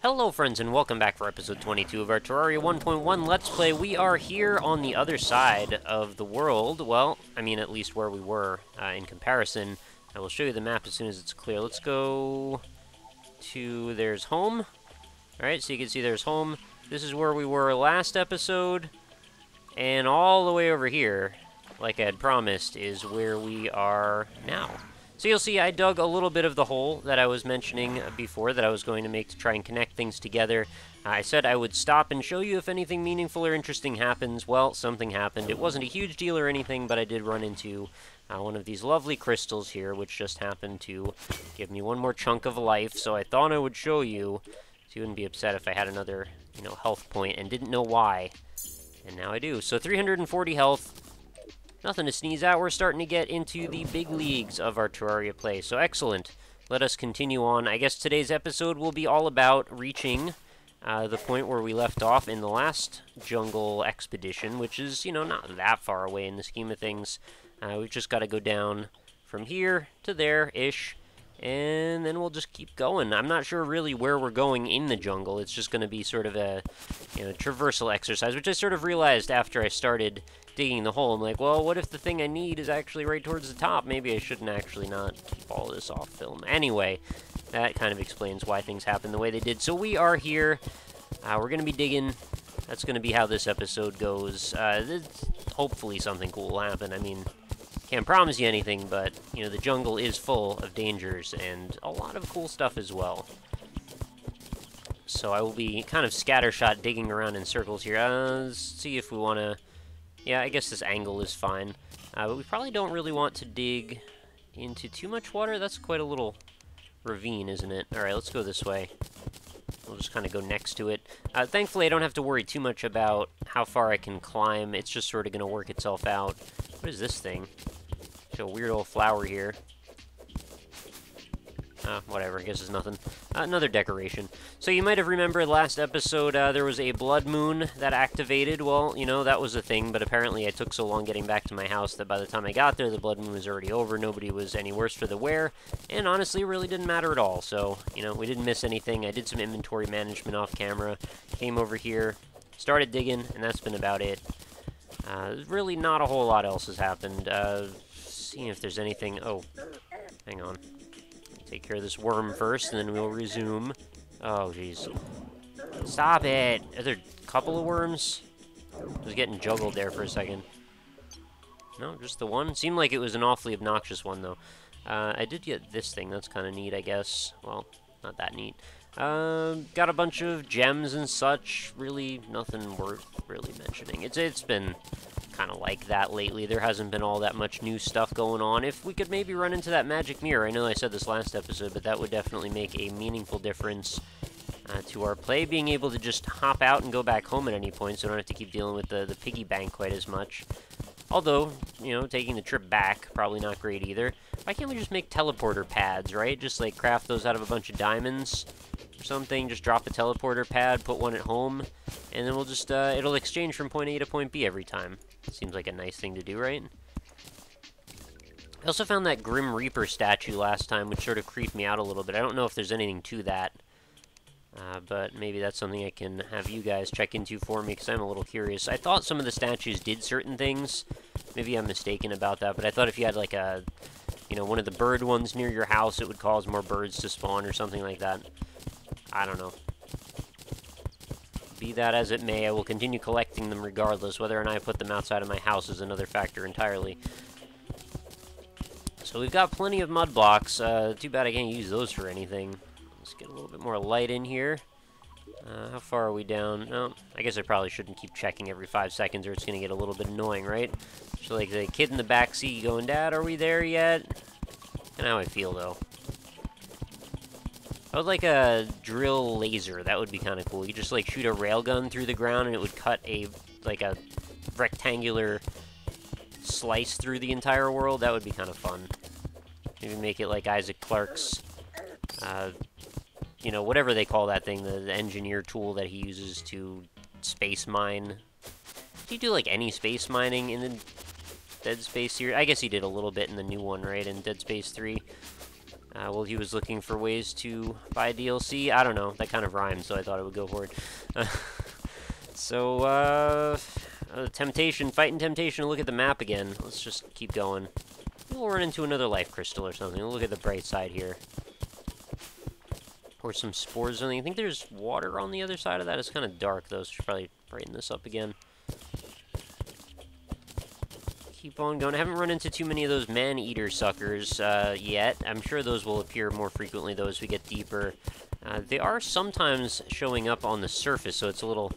Hello friends and welcome back for episode 22 of our Terraria 1.1 Let's Play. We are here on the other side of the world. Well, I mean at least where we were in comparison. I will show you the map as soon as it's clear. Let's go to, there's home. Alright, so you can see there's home. This is where we were last episode. And all the way over here, like I had promised, is where we are now. So you'll see I dug a little bit of the hole that I was mentioning before that I was going to make to try and connect things together. I said I would stop and show you if anything meaningful or interesting happens. Well, something happened. It wasn't a huge deal or anything, but I did run into one of these lovely crystals here, which just happened to give me one more chunk of life. So I thought I would show you, so you wouldn't be upset if I had another, health point and didn't know why. And now I do. So 340 health. Nothing to sneeze at. We're starting to get into the big leagues of our Terraria play. So excellent. Let us continue on. I guess today's episode will be all about reaching the point where we left off in the last jungle expedition, which is, not that far away in the scheme of things. We've just got to go down from here to there-ish, and then we'll just keep going. I'm not sure really where we're going in the jungle. It's just going to be sort of a, traversal exercise, which I sort of realized after I started digging the hole. I'm like, well, what if the thing I need is actually right towards the top? Maybe I shouldn't actually not keep all this off film. Anyway, that kind of explains why things happen the way they did. So we are here. We're going to be digging. That's going to be how this episode goes. Hopefully something cool will happen. I mean, can't promise you anything, but, the jungle is full of dangers and a lot of cool stuff as well. So I will be kind of scattershot digging around in circles here. Let's see if we want to... Yeah, I guess this angle is fine. But we probably don't really want to dig into too much water. That's quite a little ravine, isn't it? Alright, let's go this way. We'll just kind of go next to it. Thankfully, I don't have to worry too much about how far I can climb. It's just sort of going to work itself out. What is this thing? It's a weird old flower here. Whatever, I guess it's nothing. Another decoration. So you might have remembered last episode there was a blood moon that activated. Well, that was a thing, but apparently I took so long getting back to my house that by the time I got there, the blood moon was already over. Nobody was any worse for the wear, and honestly, it really didn't matter at all. So, we didn't miss anything. I did some inventory management off camera, came over here, started digging, and that's been about it. Really not a whole lot else has happened. Seeing if there's anything... Oh, hang on. Take care of this worm first, and then we'll resume. Oh, jeez. Stop it! Are there a couple of worms? I was getting juggled there for a second. No, just the one? Seemed like it was an awfully obnoxious one, though. I did get this thing. That's kind of neat, I guess. Well, not that neat. Got a bunch of gems and such. Really, nothing worth really mentioning. It's been kind of like that lately. There hasn't been all that much new stuff going on. If we could maybe run into that magic mirror, I know I said this last episode, but that would definitely make a meaningful difference to our play. Being able to just hop out and go back home at any point, so I don't have to keep dealing with the piggy bank quite as much. Although, taking the trip back, probably not great either. Why can't we just make teleporter pads, right? Just, like, craft those out of a bunch of diamonds or something. Just drop a teleporter pad, put one at home, and then we'll just, it'll exchange from point A to point B every time. Seems like a nice thing to do, right? I also found that Grim Reaper statue last time, which sort of creeped me out a little bit. I don't know if there's anything to that. But maybe that's something I can have you guys check into for me, because I'm a little curious. I thought some of the statues did certain things. Maybe I'm mistaken about that, but I thought if you had, like, a, one of the bird ones near your house, it would cause more birds to spawn or something like that. I don't know. Be that as it may, I will continue collecting them regardless. Whether or not I put them outside of my house is another factor entirely. So we've got plenty of mud blocks. Too bad I can't use those for anything. Let's get a little bit more light in here. How far are we down? Oh, I guess I probably shouldn't keep checking every 5 seconds or it's going to get a little bit annoying, right? So like the kid in the back seat going, Dad, are we there yet? And how I feel, though. I would like a drill laser. That would be kind of cool. You just, like, shoot a railgun through the ground and it would cut a rectangular slice through the entire world. That would be kind of fun. Maybe make it like Isaac Clarke's, whatever they call that thing, the engineer tool that he uses to space mine. Did he do, like, any space mining in the Dead Space series? I guess he did a little bit in the new one, right, in Dead Space 3. Well, he was looking for ways to buy DLC. I don't know. That kind of rhymed, so I thought I would go for it. So, temptation, fighting temptation to look at the map again. Let's just keep going. We'll run into another life crystal or something. We'll look at the bright side here. Or some spores or something. I think there's water on the other side of that. It's kind of dark, though, so should probably brighten this up again. Keep on going. I haven't run into too many of those man-eater suckers yet. I'm sure those will appear more frequently, though, as we get deeper. They are sometimes showing up on the surface, so it's a little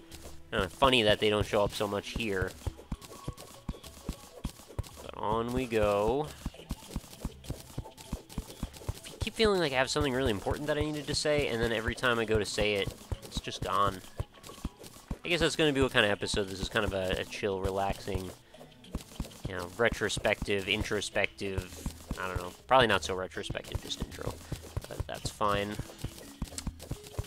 funny that they don't show up so much here. But on we go. I keep feeling like I have something really important that I needed to say, and then every time I go to say it, it's just gone. I guess that's going to be what kind of episode this is. Kind of a chill, relaxing, you know, retrospective, introspective, I don't know. Probably not so retrospective, just intro. But that's fine.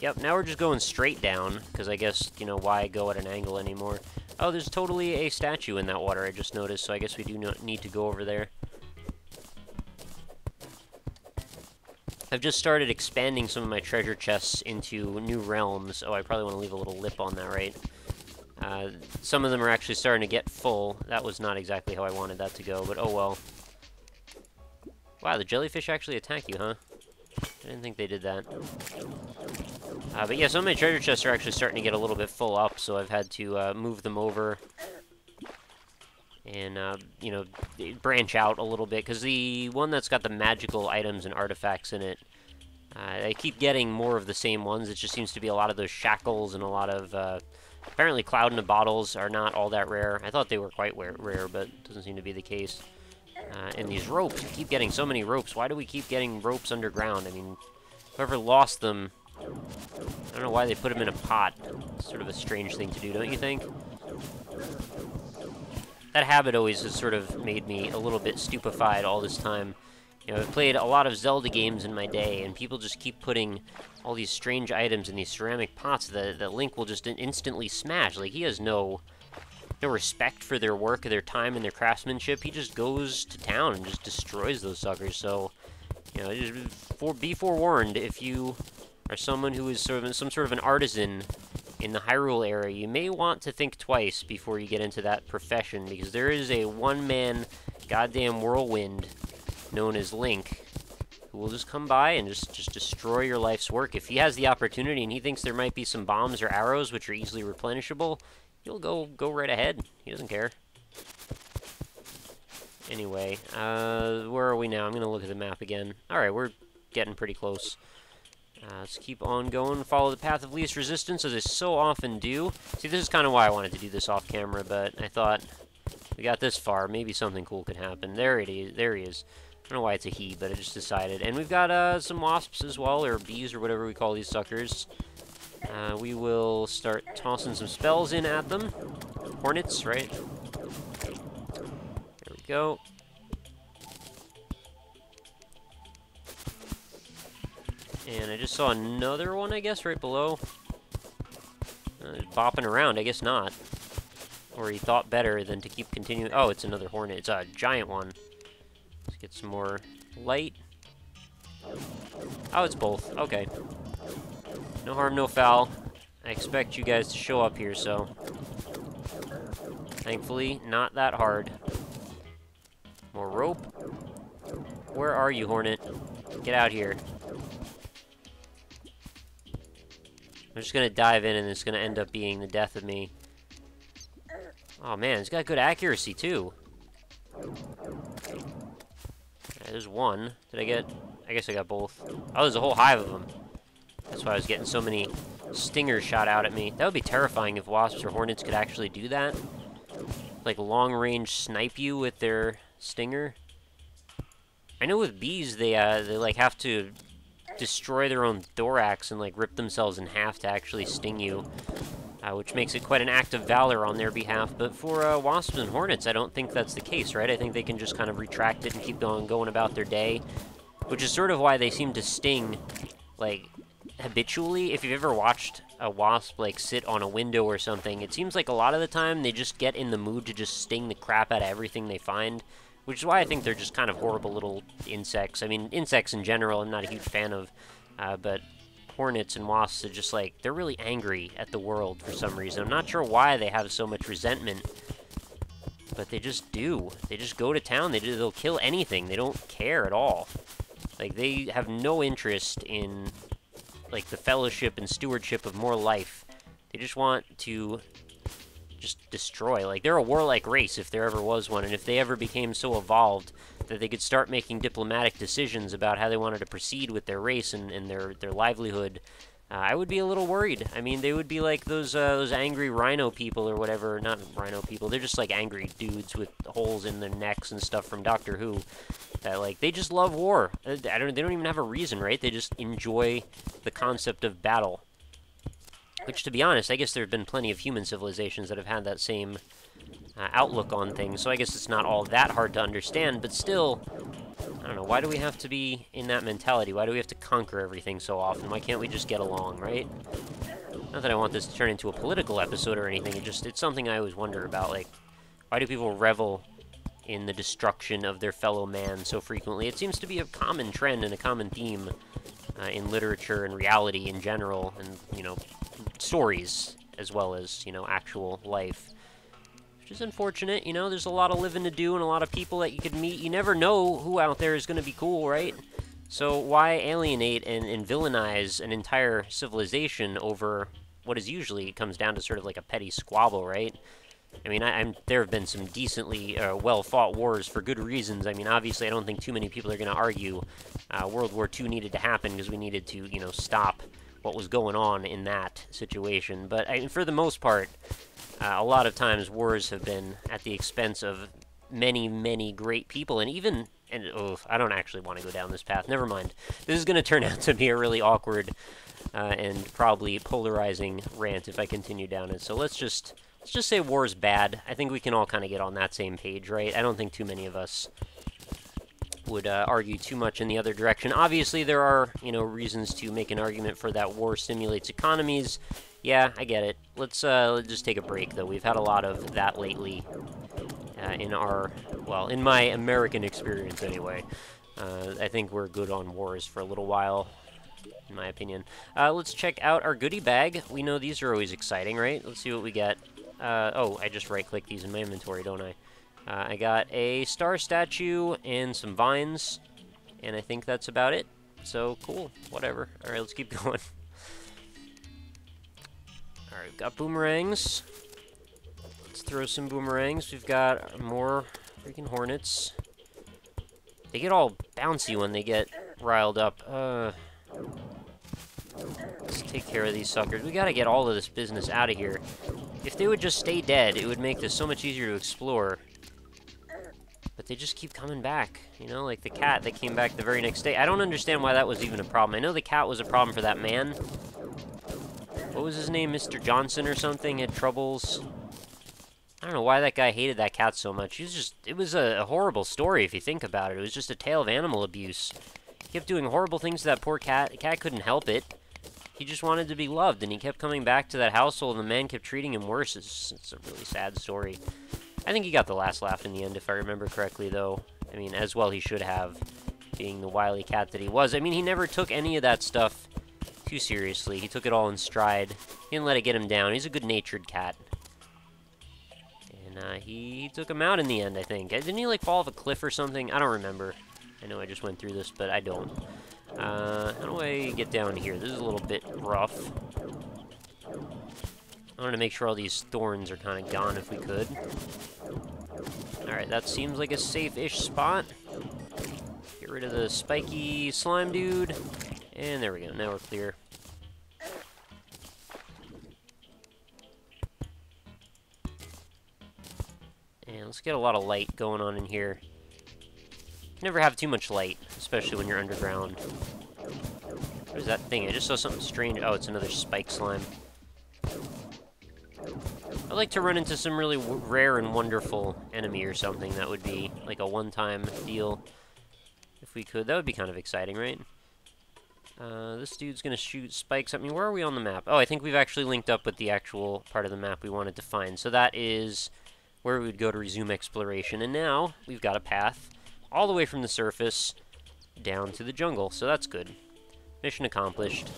Yep, now we're just going straight down, because I guess, you know, why go at an angle anymore? Oh, there's totally a statue in that water, I just noticed, so I guess we do not need to go over there. I've just started expanding some of my treasure chests into new realms. Oh, I probably want to leave a little lip on that, right? Some of them are actually starting to get full. That was not exactly how I wanted that to go, but oh well. Wow, the jellyfish actually attack you, huh? I didn't think they did that. But yeah, some of my treasure chests are actually starting to get a little bit full up, so I've had to move them over and, you know, branch out a little bit, because the one that's got the magical items and artifacts in it, I keep getting more of the same ones. It just seems to be a lot of those shackles and a lot of, apparently cloud in the bottles are not all that rare. I thought they were quite rare, but it doesn't seem to be the case. And these ropes, we keep getting so many ropes. Why do we keep getting ropes underground? I mean, whoever lost them, I don't know why they put them in a pot. It's sort of a strange thing to do, don't you think? That habit always has sort of made me a little bit stupefied all this time. You know, I've played a lot of Zelda games in my day, and people just keep putting all these strange items in these ceramic pots that Link will just instantly smash. Like, he has no respect for their work, their time, and their craftsmanship. He just goes to town and just destroys those suckers. So, you know, just be forewarned, if you are someone who is some sort of an artisan in the Hyrule area, you may want to think twice before you get into that profession, because there is a one-man goddamn whirlwind known as Link who will just come by and just destroy your life's work. If he has the opportunity and he thinks there might be some bombs or arrows which are easily replenishable, he'll go right ahead. He doesn't care. Anyway, where are we now? I'm going to look at the map again. Alright, we're getting pretty close. Let's keep on going, follow the path of least resistance, as I so often do. See, this is kind of why I wanted to do this off camera, but I thought, we got this far, maybe something cool could happen. There it is, there he is. I don't know why it's a he, but I just decided. And we've got some wasps as well, or bees, or whatever we call these suckers. We will start tossing some spells in at them. Hornets, right? There we go. And I just saw another one, I guess, right below. Bopping around, I guess not. Or he thought better than to keep continuing. Oh, it's another hornet. It's a giant one. Let's get some more light. Oh, it's both. Okay. No harm, no foul. I expect you guys to show up here, so... Thankfully, not that hard. More rope. Where are you, Hornet? Get out here. I'm just gonna dive in, and it's gonna end up being the death of me. Oh man, it's got good accuracy too. Right, there's one. Did I get... I guess I got both. Oh, there's a whole hive of them. That's why I was getting so many stingers shot out at me. That would be terrifying if wasps or hornets could actually do that. Like, long-range snipe you with their stinger. I know with bees, they like, have to destroy their own thorax and, like, rip themselves in half to actually sting you. Which makes it quite an act of valor on their behalf. But for wasps and hornets, I don't think that's the case, right? I think they can just kind of retract it and keep going about their day. Which is sort of why they seem to sting, like, habitually. If you've ever watched a wasp, like, sit on a window or something, it seems like a lot of the time they just get in the mood to just sting the crap out of everything they find. which is why I think they're just kind of horrible little insects. I mean, insects in general, I'm not a huge fan of, but hornets and wasps are just like, they're really angry at the world for some reason. I'm not sure why they have so much resentment, but they just do. They just go to town. They'll kill anything. They don't care at all. Like, they have no interest in, like, the fellowship and stewardship of more life. They just want to just destroy. Like, they're a warlike race if there ever was one, and if they ever became so evolved that they could start making diplomatic decisions about how they wanted to proceed with their race and their livelihood, I would be a little worried. I mean, they would be like those angry rhino people or whatever. Not rhino people. They're just like angry dudes with holes in their necks and stuff from Doctor Who. That, like, they just love war. They don't even have a reason, right? They just enjoy the concept of battle. Which, to be honest, I guess there have been plenty of human civilizations that have had that same outlook on things. So I guess it's not all that hard to understand. But still, I don't know. Why do we have to be in that mentality? Why do we have to conquer everything so often? Why can't we just get along, right? Not that I want this to turn into a political episode or anything. It's something I always wonder about. Like, why do people revel in the destruction of their fellow man so frequently? It seems to be a common trend and a common theme in literature and reality in general, and, you know, stories as well as, you know, actual life. Which is unfortunate, you know, there's a lot of living to do and a lot of people that you could meet. You never know who out there is going to be cool, right? So why alienate and villainize an entire civilization over what is usually comes down to sort of like a petty squabble, right? I mean, there have been some decently well-fought wars for good reasons. I mean, obviously, I don't think too many people are going to argue World War II needed to happen because we needed to, you know, stop what was going on in that situation. But for the most part, a lot of times wars have been at the expense of many, many great people, and even... And I don't actually want to go down this path. Never mind. This is going to turn out to be a really awkward and probably polarizing rant if I continue down it. So let's just say war's bad. I think we can all kind of get on that same page, right? I don't think too many of us would argue too much in the other direction. Obviously, there are, you know, reasons to make an argument for that war stimulates economies. Yeah, I get it. Let's just take a break, though. We've had a lot of that lately in my American experience, anyway. I think we're good on wars for a little while, in my opinion. Let's check out our goodie bag. We know these are always exciting, right? Let's see what we get. Oh, I just right-click these in my inventory, don't I? I got a star statue and some vines, and I think that's about it. So, cool. Whatever. Alright, let's keep going. Alright, we've got boomerangs. Let's throw some boomerangs. We've got more freaking hornets. They get all bouncy when they get riled up. Let's take care of these suckers. We gotta get all of this business out of here. If they would just stay dead, it would make this so much easier to explore. But they just keep coming back. You know, like the cat that came back the very next day. I don't understand why that was even a problem. I know the cat was a problem for that man. What was his name? Mr. Johnson or something? Had troubles. I don't know why that guy hated that cat so much. It was a horrible story if you think about it. It was just a tale of animal abuse. He kept doing horrible things to that poor cat. The cat couldn't help it. He just wanted to be loved, and he kept coming back to that household, and the man kept treating him worse. It's a really sad story. I think he got the last laugh in the end, if I remember correctly, though. I mean, as well he should have, being the wily cat that he was. I mean, he never took any of that stuff too seriously. He took it all in stride. He didn't let it get him down. He's a good-natured cat. And he took him out in the end, I think. Didn't he, like, fall off a cliff or something? I don't remember. I know I just went through this, but I don't. How do I get down here? This is a little bit rough. I want to make sure all these thorns are kind of gone if we could. Alright, that seems like a safe-ish spot. Get rid of the spiky slime dude. And there we go, now we're clear. And let's get a lot of light going on in here. You can never have too much light, especially when you're underground. What is that thing? I just saw something strange. Oh, it's another spike slime. I'd like to run into some really rare and wonderful enemy or something. That would be like a one-time deal. If we could. That would be kind of exciting, right? This dude's gonna shoot spikes at me. Where are we on the map? Oh, I think we've actually linked up with the actual part of the map we wanted to find. So that is where we would go to resume exploration. And now we've got a path all the way from the surface down to the jungle, so that's good. Mission accomplished.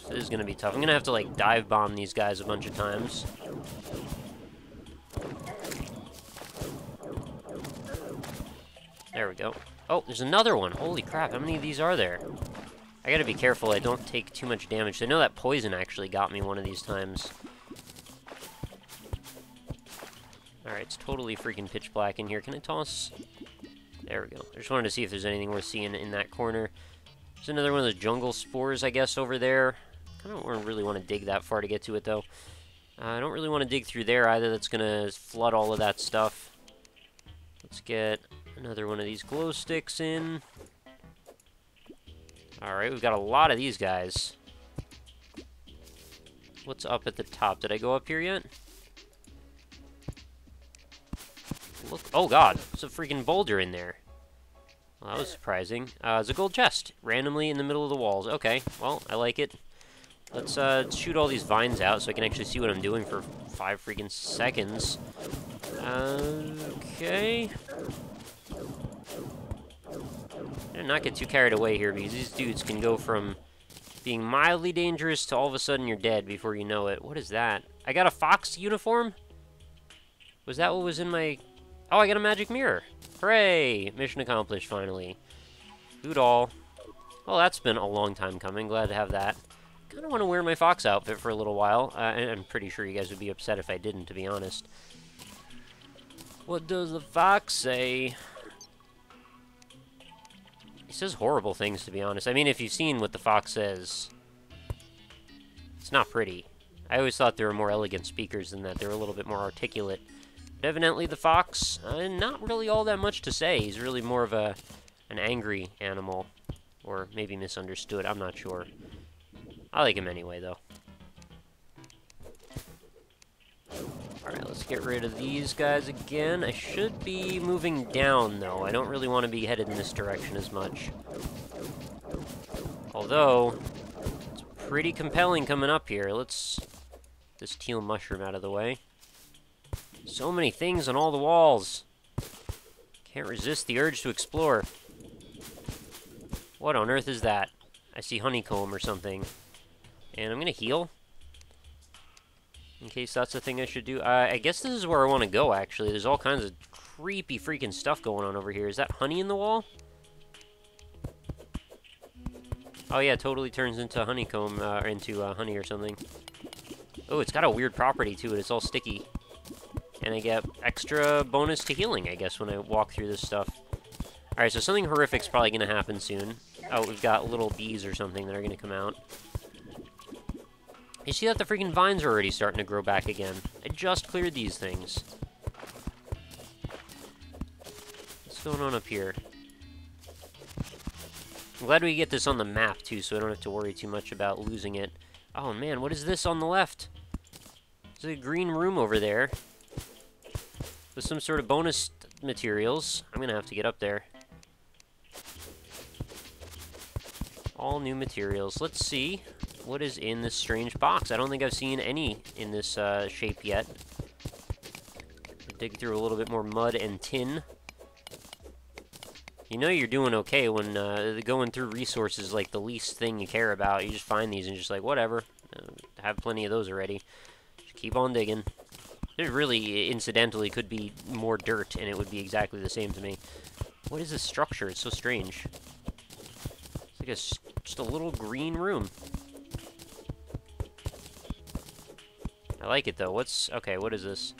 This is going to be tough. I'm going to have to, like, dive bomb these guys a bunch of times. There we go. Oh, there's another one. Holy crap, how many of these are there? I gotta be careful I don't take too much damage. I know that poison actually got me one of these times. Alright, it's totally freaking pitch black in here. Can I toss? There we go. I just wanted to see if there's anything worth seeing in that corner. There's another one of those jungle spores, I guess, over there. I don't really want to dig that far to get to it, though. I don't really want to dig through there either. That's gonna flood all of that stuff. Let's get another one of these glow sticks in. Alright, we've got a lot of these guys. What's up at the top? Did I go up here yet? Look, oh god, there's a freaking boulder in there. Well, that was surprising. It's a gold chest, randomly in the middle of the walls. Okay, well, I like it. Let's shoot all these vines out so I can actually see what I'm doing for 5 freaking seconds. Okay. And not get too carried away here, because these dudes can go from being mildly dangerous to all of a sudden you're dead before you know it. What is that? I got a fox uniform? Was that what was in my... Oh, I got a magic mirror. Hooray! Mission accomplished, finally. Food all. Well, that's been a long time coming. Glad to have that. Kind of want to wear my fox outfit for a little while. And I'm pretty sure you guys would be upset if I didn't, to be honest. What does the fox say? He says horrible things, to be honest. I mean, if you've seen what the fox says, it's not pretty. I always thought there were more elegant speakers than that. They were a little bit more articulate. But evidently the fox, not really all that much to say. He's really more of an angry animal. Or maybe misunderstood, I'm not sure. I like him anyway, though. Alright, let's get rid of these guys again. I should be moving down, though. I don't really want to be headed in this direction as much. Although, it's pretty compelling coming up here. Let's get this teal mushroom out of the way. So many things on all the walls. Can't resist the urge to explore. What on earth is that? I see honeycomb or something. And I'm gonna heal. In case that's the thing I should do. I guess this is where I want to go, actually. There's all kinds of creepy freaking stuff going on over here. Is that honey in the wall? Oh yeah, it totally turns into honeycomb, or into honey or something. Oh, it's got a weird property to it. It's all sticky. And I get extra bonus to healing, I guess, when I walk through this stuff. Alright, so something horrific's probably going to happen soon. Oh, we've got little bees or something that are going to come out. You see that the freaking vines are already starting to grow back again. I just cleared these things. What's going on up here? I'm glad we get this on the map, too, so I don't have to worry too much about losing it. Oh, man, what is this on the left? There's a green room over there with some sort of bonus materials. I'm going to have to get up there. All new materials. Let's see what is in this strange box. I don't think I've seen any in this shape yet. Dig through a little bit more mud and tin. You know you're doing okay when going through resources is like the least thing you care about. You just find these and just like, whatever. Have plenty of those already. Just keep on digging. There really, incidentally, could be more dirt, and it would be exactly the same to me. What is this structure? It's so strange. It's like just a little green room. I like it, though. Okay, what is this?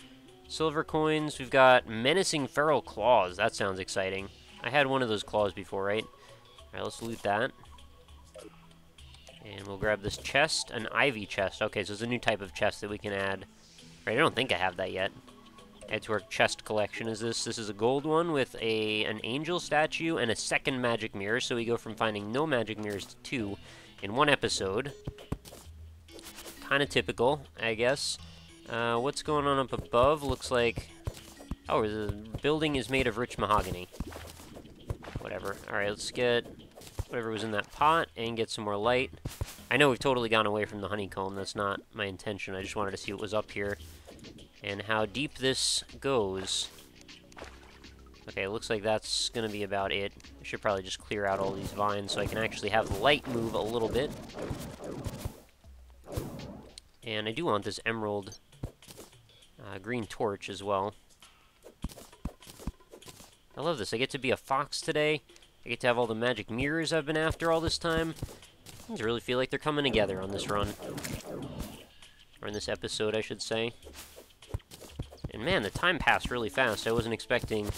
Silver coins. We've got menacing feral claws. That sounds exciting. I had one of those claws before, right? Alright, let's loot that. And we'll grab this chest. An ivy chest. Okay, so it's a new type of chest that we can add. Right, I don't think I have that yet. Add to our chest collection is this. This is a gold one with an angel statue and a second magic mirror. So we go from finding no magic mirrors to 2 in one episode. Kind of typical, I guess. What's going on up above? Looks like... Oh, the building is made of rich mahogany. Whatever. Alright, let's get whatever was in that pot and get some more light. I know we've totally gone away from the honeycomb. That's not my intention. I just wanted to see what was up here and how deep this goes. Okay, looks like that's going to be about it. I should probably just clear out all these vines so I can actually have the light move a little bit. And I do want this emerald green torch as well. I love this. I get to be a fox today. I get to have all the magic mirrors I've been after all this time. Things really feel like they're coming together on this run. Or in this episode, I should say. And man, the time passed really fast. I wasn't expecting...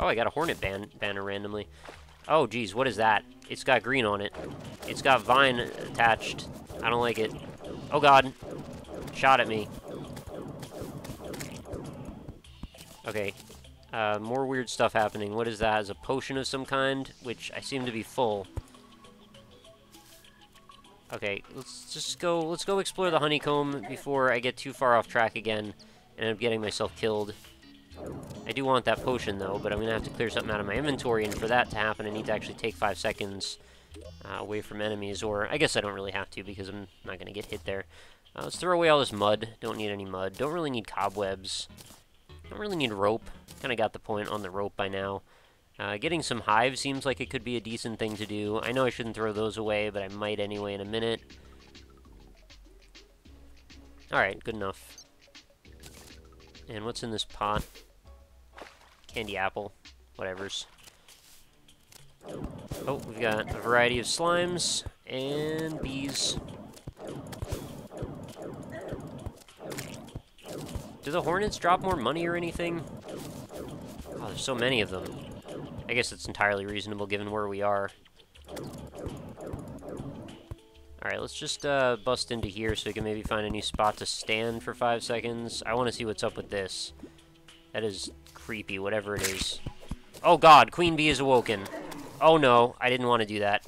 Oh, I got a hornet banner randomly. Oh, geez, what is that? It's got green on it. It's got vine attached. I don't like it. Oh, God. Shot at me. Okay. More weird stuff happening. What is that? Is a potion of some kind, which I seem to be full. Okay, let's go explore the honeycomb before I get too far off track again and end up getting myself killed. I do want that potion, though, but I'm going to have to clear something out of my inventory, and for that to happen, I need to actually take 5 seconds away from enemies, or I guess I don't really have to because I'm not going to get hit there. Let's throw away all this mud. Don't need any mud. Don't really need cobwebs. Don't really need rope. Kind of got the point on the rope by now. Getting some hives seems like it could be a decent thing to do. I know I shouldn't throw those away, but I might anyway in a minute. Alright, good enough. And what's in this pot? Candy apple. Whatevers. Oh, we've got a variety of slimes and bees. Do the hornets drop more money or anything? Oh, there's so many of them. I guess it's entirely reasonable given where we are. Alright, let's just bust into here so we can maybe find a new spot to stand for 5 seconds. I want to see what's up with this. That is creepy, whatever it is. Oh god, Queen Bee is awoken. Oh no, I didn't want to do that.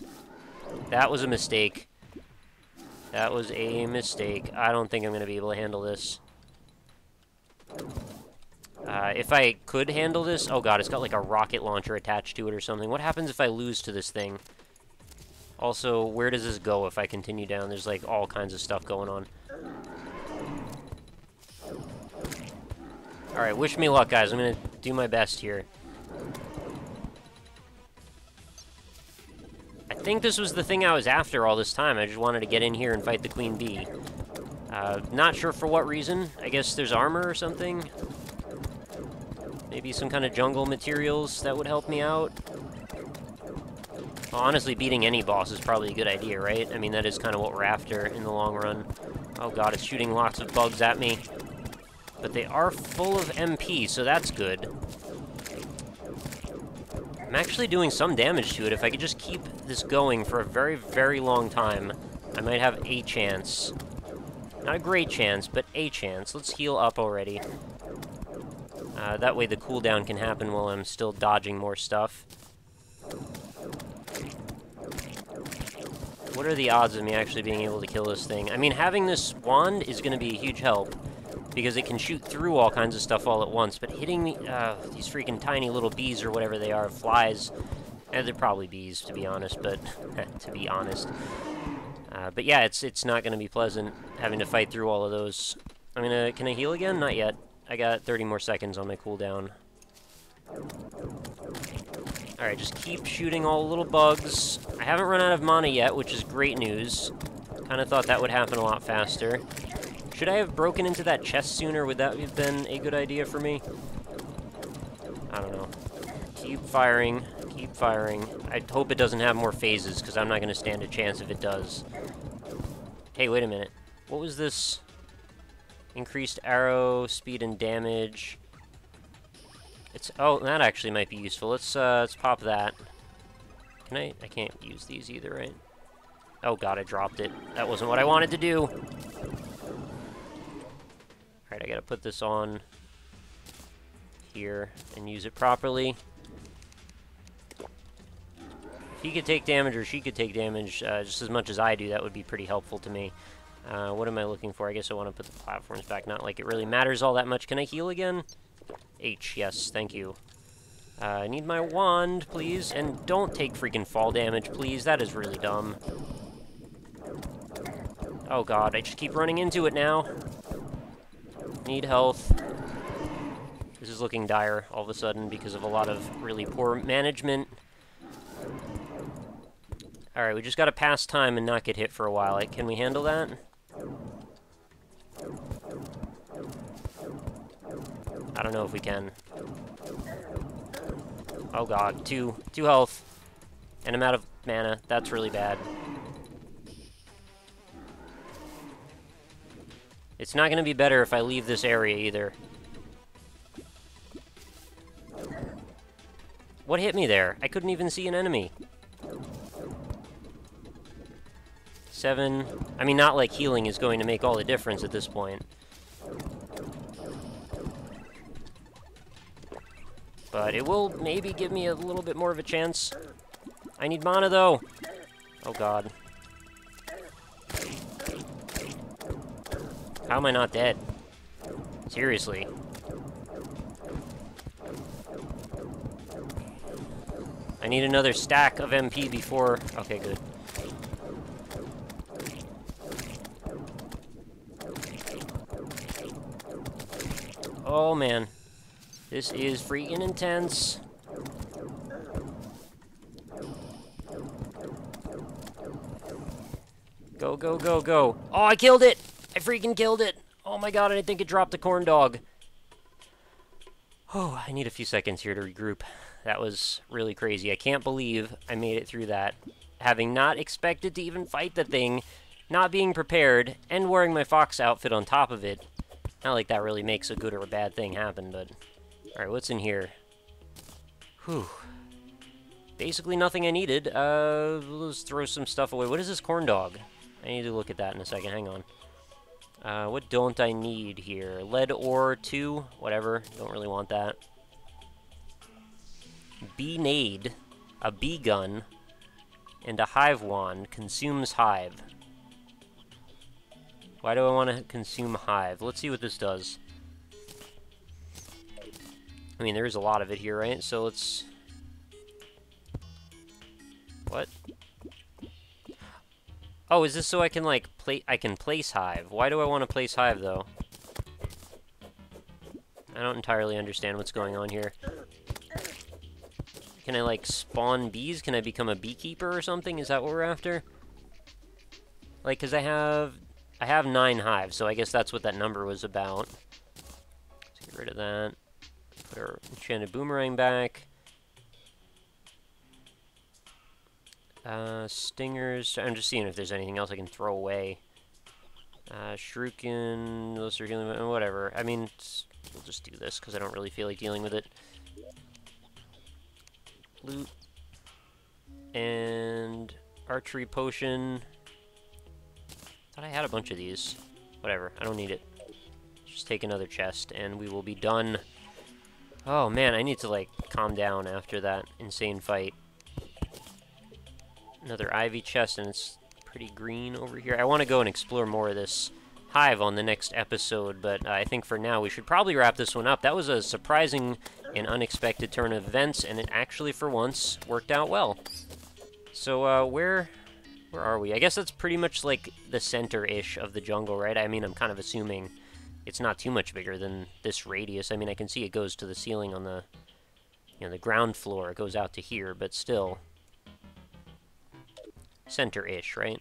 That was a mistake. That was a mistake. I don't think I'm going to be able to handle this. If I could handle this... Oh god, it's got like a rocket launcher attached to it or something. What happens if I lose to this thing? Also, where does this go if I continue down? There's like all kinds of stuff going on. Alright, wish me luck, guys. I'm gonna do my best here. I think this was the thing I was after all this time. I just wanted to get in here and fight the Queen Bee. Not sure for what reason. I guess there's armor or something. Maybe some kind of jungle materials that would help me out. Well, honestly, beating any boss is probably a good idea, right? I mean, that is kind of what we're after in the long run. Oh god, it's shooting lots of bugs at me. But they are full of MP, so that's good. I'm actually doing some damage to it. If I could just keep this going for a very, very long time, I might have a chance. Not a great chance, but a chance. Let's heal up already. That way the cooldown can happen while I'm still dodging more stuff. What are the odds of me actually being able to kill this thing? I mean, having this wand is going to be a huge help, because it can shoot through all kinds of stuff all at once, but hitting me, these freaking tiny little bees or whatever they are, flies, they're probably bees, to be honest, but, to be honest. But yeah, it's not going to be pleasant having to fight through all of those. Can I heal again? Not yet. I got 30 more seconds on my cooldown. Alright, just keep shooting all the little bugs. I haven't run out of mana yet, which is great news. Kind of thought that would happen a lot faster. Should I have broken into that chest sooner? Would that have been a good idea for me? I don't know. Keep firing. Keep firing. I hope it doesn't have more phases, because I'm not going to stand a chance if it does. Hey, wait a minute. What was this? Increased arrow, speed, and damage. Oh, that actually might be useful. Let's pop that. Can I can't use these either, right? Oh god, I dropped it. That wasn't what I wanted to do. Alright, I gotta put this on here and use it properly. If he could take damage or she could take damage just as much as I do, that would be pretty helpful to me. What am I looking for? I guess I want to put the platforms back. Not like it really matters all that much. Can I heal again? H, yes, thank you. I need my wand, please, and don't take freaking fall damage, please. That is really dumb. Oh god, I just keep running into it now. Need health. This is looking dire all of a sudden because of a lot of really poor management. Alright, we just gotta pass time and not get hit for a while. Can we handle that? I don't know if we can. Oh god, two health. And I'm out of mana. That's really bad. It's not gonna be better if I leave this area either. What hit me there? I couldn't even see an enemy. 7. I mean, not like healing is going to make all the difference at this point. But it will maybe give me a little bit more of a chance. I need mana, though. Oh, God. How am I not dead? Seriously. I need another stack of MP before... Okay, good. Oh, man. This is freaking intense. Go, go, go, go. Oh, I killed it! I freaking killed it! Oh my god, I didn't think it dropped the corn dog. Oh, I need a few seconds here to regroup. That was really crazy. I can't believe I made it through that. Having not expected to even fight the thing, not being prepared, and wearing my fox outfit on top of it. Not like that really makes a good or a bad thing happen, but... Alright, what's in here? Whew. Basically nothing I needed. Let's throw some stuff away. What is this corn dog? I need to look at that in a second. Hang on. What don't I need here? Lead ore 2. Whatever. Don't really want that. Bee nade. A bee gun. And a hive wand. Consumes hive. Why do I want to consume hive? Let's see what this does. I mean, there is a lot of it here, right? So let's... What? Oh, is this so I can, like, I can place hive? Why do I want to place hive, though? I don't entirely understand what's going on here. Can I, like, spawn bees? Can I become a beekeeper or something? Is that what we're after? Like, because I have 9 hives, so I guess that's what that number was about. Let's get rid of that. Put our enchanted boomerang back. Stingers. I'm just seeing if there's anything else I can throw away. Shuriken, those are healing, whatever. I mean, we'll just do this because I don't really feel like dealing with it. Loot. And archery potion. Thought I had a bunch of these. Whatever, I don't need it. Just take another chest and we will be done. Oh man, I need to like calm down after that insane fight. Another ivy chest, and it's pretty green over here. I want to go and explore more of this hive on the next episode, but I think for now we should probably wrap this one up. That was a surprising and unexpected turn of events, and it actually, for once, worked out well. So, where are we? I guess that's pretty much like the center-ish of the jungle, right? I mean, I'm kind of assuming it's not too much bigger than this radius. I mean, I can see it goes to the ceiling on the, you know, the ground floor. It goes out to here, but still... center-ish, right?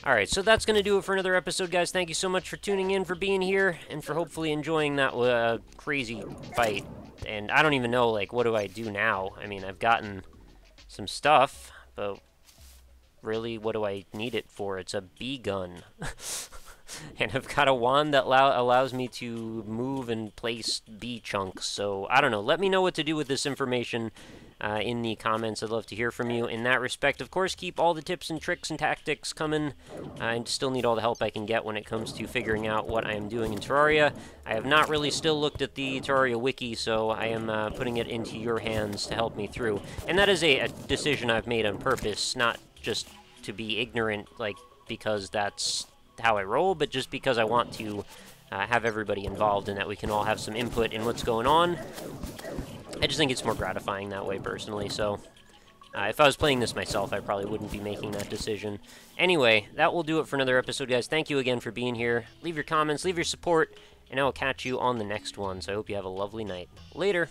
Alright, so that's going to do it for another episode, guys. Thank you so much for tuning in, for being here, and for hopefully enjoying that crazy fight. And I don't even know, like, what do I do now? I mean, I've gotten some stuff, but really, what do I need it for? It's a bee gun. And I've got a wand that allows me to move and place bee chunks. So, I don't know. Let me know what to do with this information in the comments. I'd love to hear from you in that respect. Of course, keep all the tips and tricks and tactics coming. I still need all the help I can get when it comes to figuring out what I am doing in Terraria. I have not really still looked at the Terraria wiki, so I am putting it into your hands to help me through. And that is a decision I've made on purpose, not just to be ignorant, like, because that's how I roll, but just because I want to have everybody involved and that we can all have some input in what's going on. I just think it's more gratifying that way, personally, so... if I was playing this myself, I probably wouldn't be making that decision. Anyway, that will do it for another episode, guys. Thank you again for being here. Leave your comments, leave your support, and I will catch you on the next one. So I hope you have a lovely night. Later!